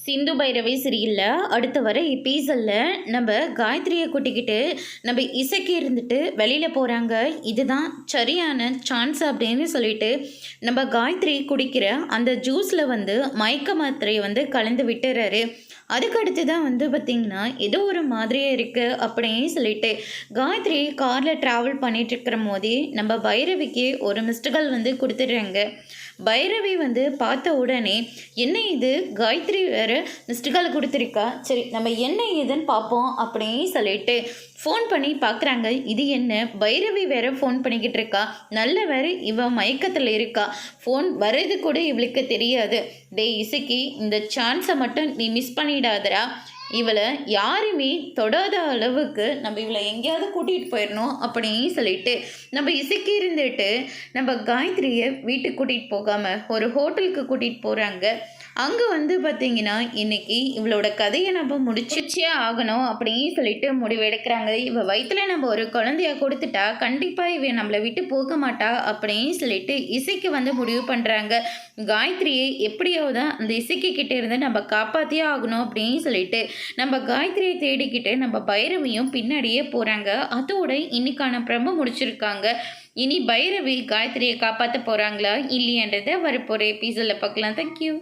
சிந்து பைரவி சீரியல்ல அடுத்த வர எபிசோடில் நம்ம காயத்ரியை கூட்டிக்கிட்டு நம்ம இசைக்கு இருந்துட்டு வெளியில் போகிறாங்க. இதுதான் சரியான சான்ஸ் அப்படின்னு சொல்லிட்டு நம்ம காயத்ரி குடிக்கிற அந்த ஜூஸில் வந்து மயக்க மாத்திரையை வந்து கலந்து விட்டுறாரு. அதுக்கடுத்து தான் வந்து பார்த்திங்கன்னா ஏதோ ஒரு மாதிரியே இருக்குது அப்படின்னு சொல்லிட்டு காயத்ரி காரில் ட்ராவல் பண்ணிட்டு இருக்கிற போதே நம்ம பைரவிக்கு ஒரு மிஸ்டுகால் வந்து கொடுத்துட்றாங்க. பைரவி வந்து பார்த்த உடனே என்ன இது காயத்ரி வேறு மிஸ்டுகால் கொடுத்துருக்கா, சரி நம்ம என்ன ஏதுன்னு பார்ப்போம் அப்படின்னு சொல்லிட்டு ஃபோன் பண்ணி பார்க்குறாங்க. இது என்ன பைரவி வேற ஃபோன் பண்ணிக்கிட்டு இருக்கா, நல்ல வேற இவ மயக்கத்தில் இருக்கா, ஃபோன் வர்றது கூட இவளுக்கு தெரியாது. டே இசைக்கு இந்த சான்ஸை மட்டும் நீ மிஸ் பண்ணிடாதரா, இவளை யாருமே தொடாத அளவுக்கு நம்ம இவளை எங்கேயாவது கூட்டிகிட்டு போயிடணும் அப்படின்னு சொல்லிட்டு நம்ம இசைக்கு இருந்துட்டு நம்ம காயத்ரியை வீட்டுக்கு கூட்டிகிட்டு போகாமல் ஒரு ஹோட்டலுக்கு கூட்டிகிட்டு போகிறாங்க. அங்கே வந்து பார்த்திங்கன்னா இன்றைக்கி இவளோட கதையை நம்ம முடிச்சிச்சே ஆகணும் அப்படின்னு சொல்லிட்டு முடிவெடுக்கிறாங்க. இவள் வயிற்றில் நம்ம ஒரு குழந்தைய கொடுத்துட்டா கண்டிப்பாக இவ நம்மளை விட்டு போக மாட்டா அப்படின்னு சொல்லிட்டு இசைக்கு வந்து முடிவு பண்ணுறாங்க. காயத்ரியை எப்படியாவது அந்த இசைக்கு கிட்டே இருந்து நம்ம காப்பாற்றியே ஆகணும் அப்படின்னு சொல்லிட்டு நம்ம காயத்ரியை தேடிக்கிட்டு நம்ம பைரவியும் பின்னாடியே போகிறாங்க. அதோட இன்னைக்கான பிரம்ம முடிச்சிருக்காங்க. இனி பைரவி காயத்ரியை காப்பாற்ற போகிறாங்களா இல்லையன்றதை வரப்போகிற எபிசோடில் பார்க்கலாம். தேங்க்யூ.